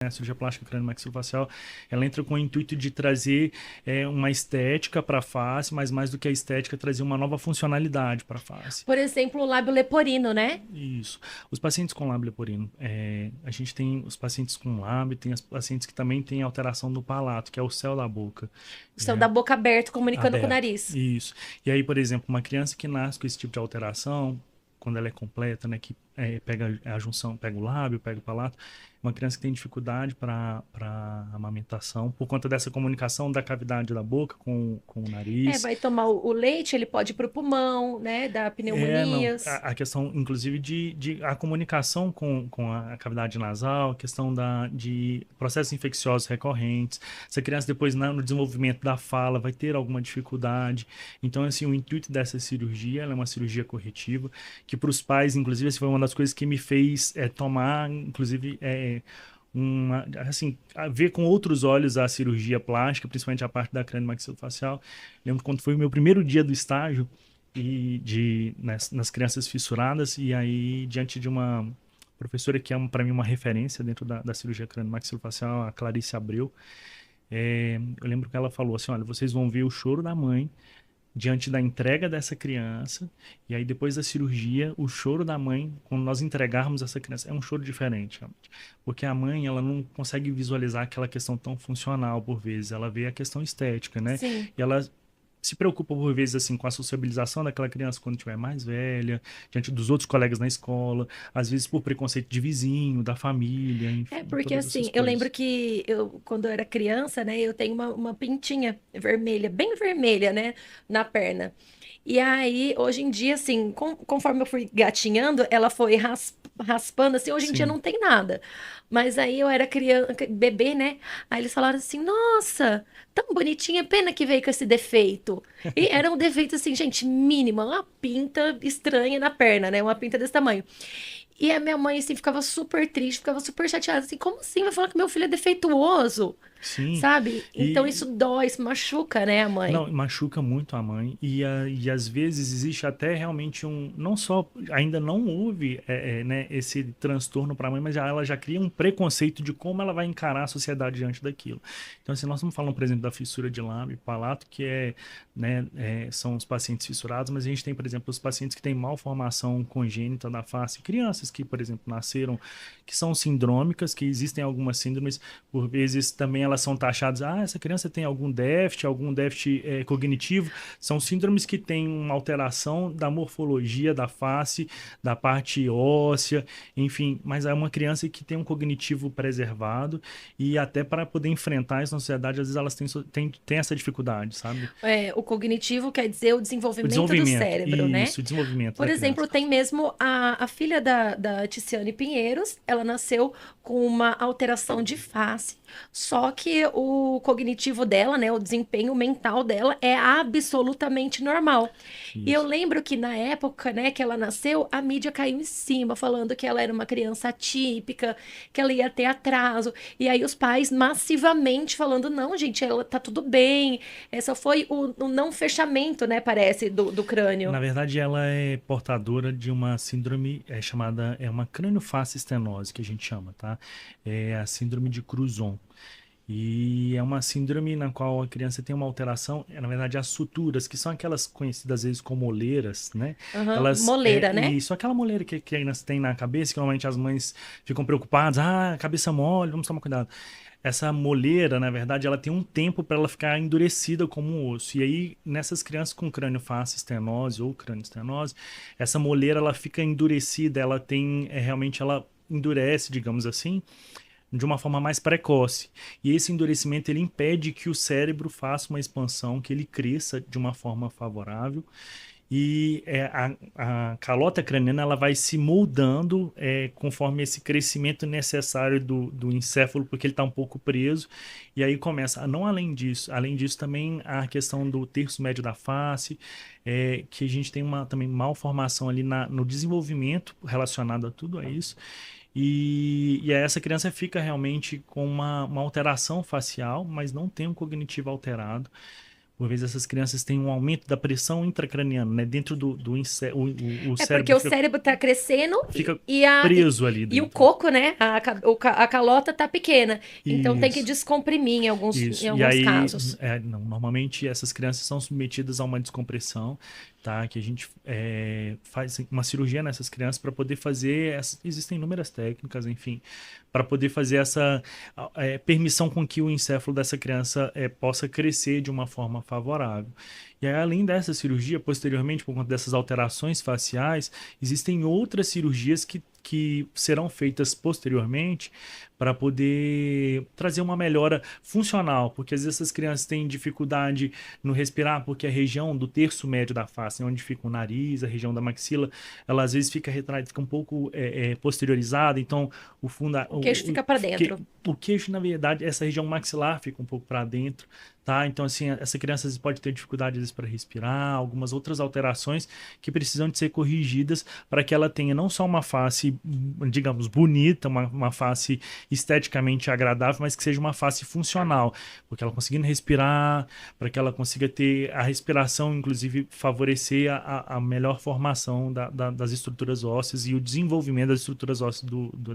A cirurgia plástica craniomaxilofacial, ela entra com o intuito de trazer uma estética para a face, mas mais do que a estética, trazer uma nova funcionalidade para a face. Por exemplo, o lábio leporino, né? Isso. Os pacientes com lábio leporino, a gente tem os pacientes com lábio, tem os pacientes que também têm alteração do palato, que é o céu da boca, O céu né? da boca aberta, comunicando com o Aberto. nariz. Isso. E aí, por exemplo, uma criança que nasce com esse tipo de alteração, quando ela é completa, né, que pega a junção, pega o lábio, pega o palato, uma criança que tem dificuldade para amamentação por conta dessa comunicação da cavidade da boca com o nariz. Vai tomar o leite, ele pode ir pro pulmão, né? Dar Não. pneumonias. A questão, inclusive, de a comunicação com a cavidade nasal, a questão de processos infecciosos recorrentes. Essa criança, depois, no desenvolvimento da fala, vai ter alguma dificuldade. Então, assim, o intuito dessa cirurgia, ela é uma cirurgia corretiva, que para os pais, inclusive, essa foi uma das coisas que me fez tomar, inclusive, assim, ver com outros olhos a cirurgia plástica, principalmente a parte da craniomaxilofacial. Lembro quando foi o meu primeiro dia do estágio, nas crianças fissuradas, e aí diante de uma professora que é para mim uma referência dentro da cirurgia craniomaxilofacial, a Clarice Abreu. Eu lembro que ela falou assim: olha, vocês vão ver o choro da mãe diante da entrega dessa criança, e aí depois da cirurgia, o choro da mãe, quando nós entregarmos essa criança, é um choro diferente, realmente. Porque a mãe, ela não consegue visualizar aquela questão tão funcional por vezes, ela vê a questão estética, né? Sim. E ela se preocupa por vezes assim com a sociabilização daquela criança quando estiver mais velha, diante dos outros colegas na escola, às vezes por preconceito de vizinho, da família, enfim, Porque todas essas assim, eu lembro coisas. que quando eu era criança, né, eu tenho uma pintinha vermelha, bem vermelha, né, na perna. E aí, hoje em dia, assim, conforme eu fui gatinhando, ela foi raspando, assim, hoje em dia Sim. não tem nada. Mas aí eu era criança, bebê, né? Aí eles falaram assim, nossa, tão bonitinha, pena que veio com esse defeito. E era um defeito, assim, gente, mínimo, uma pinta estranha na perna, né? Uma pinta desse tamanho. E a minha mãe, assim, ficava super triste, ficava super chateada, assim, como assim? Vai falar que meu filho é defeituoso, Sim. sabe? Então E isso dói, isso machuca, né, a mãe? não, machuca muito a mãe e às vezes existe até realmente não só, ainda não houve né, esse transtorno para a mãe, mas ela já cria um preconceito de como ela vai encarar a sociedade diante daquilo. Então, assim, nós estamos falando, por exemplo, da fissura de lábio e palato, que né, são os pacientes fissurados, mas a gente tem, por exemplo, os pacientes que têm malformação congênita da face, crianças que, por exemplo, nasceram, que são sindrômicas, que existem algumas síndromes, por vezes também elas são taxadas, essa criança tem algum déficit cognitivo, são síndromes que têm uma alteração da morfologia da face, da parte óssea, enfim, mas é uma criança que tem um cognitivo preservado e até para poder enfrentar isso na sociedade, às vezes elas têm essa dificuldade, sabe? O cognitivo quer dizer o O desenvolvimento do desenvolvimento, cérebro, né? isso, o desenvolvimento Por da exemplo, criança. tem mesmo a filha da Ticiane Pinheiros, ela nasceu com uma alteração de face, só que o cognitivo dela, né, o desempenho mental dela é absolutamente normal. E eu Isso. lembro que na época, né, que ela nasceu, a mídia caiu em cima, falando que ela era uma criança atípica, que ela ia ter atraso. E aí os pais massivamente falando, não, gente, ela tá tudo bem. Essa foi o não fechamento, né, parece, do crânio. Na verdade, ela é portadora de uma síndrome chamada, uma craniofacistenose, que a gente chama, tá? É a síndrome de Cruzon. E é uma síndrome na qual a criança tem uma alteração, na verdade, as suturas, que são aquelas conhecidas às vezes como moleiras, né? Aham, Elas, moleira, né? isso, aquela moleira que a criança tem na cabeça, que normalmente as mães ficam preocupadas, cabeça mole, vamos tomar cuidado. Essa moleira, na verdade, ela tem um tempo para ela ficar endurecida como um osso. E aí, nessas crianças com craniofacistenose ou cranioestenose, essa moleira ela fica endurecida, ela tem, realmente, ela endurece, digamos assim, de uma forma mais precoce. E esse endurecimento ele impede que o cérebro faça uma expansão, que ele cresça de uma forma favorável. E a calota craniana ela vai se moldando conforme esse crescimento necessário do encéfalo, porque ele está um pouco preso. E aí começa, não além disso também a questão do terço médio da face, que a gente tem uma também malformação ali no desenvolvimento relacionado a tudo isso. E aí essa criança fica realmente com uma alteração facial, mas não tem um cognitivo alterado por vezes essas crianças têm um aumento da pressão intracraniana, né? Dentro o É porque cérebro o cérebro tá crescendo fica e preso ali e o dentro. coco, né? A calota tá pequena. Então tem que Isso. descomprimir em Isso. E alguns aí, casos. não, normalmente essas crianças são submetidas a uma descompressão, tá? Que a gente faz uma cirurgia nessas crianças para poder fazer. Existem inúmeras técnicas, enfim, para poder fazer essa permissão com que o encéfalo dessa criança possa crescer de uma forma favorável. E aí, além dessa cirurgia, posteriormente, por conta dessas alterações faciais, existem outras cirurgias que serão feitas posteriormente para poder trazer uma melhora funcional, porque às vezes essas crianças têm dificuldade no respirar, porque a região do terço médio da face, onde fica o nariz, a região da maxila, ela às vezes fica retraída, fica um pouco posteriorizada, então o fundo, O queixo fica para dentro. o queixo, na verdade, essa região maxilar fica um pouco para dentro, tá? Então, assim, essa criança às vezes pode ter dificuldade às vezes, para respirar, algumas outras alterações que precisam de ser corrigidas para que ela tenha não só uma face, digamos, bonita, uma face esteticamente agradável, mas que seja uma face funcional, porque ela conseguindo respirar, para que ela consiga ter a respiração, inclusive favorecer a melhor formação das estruturas ósseas e o desenvolvimento das estruturas ósseas da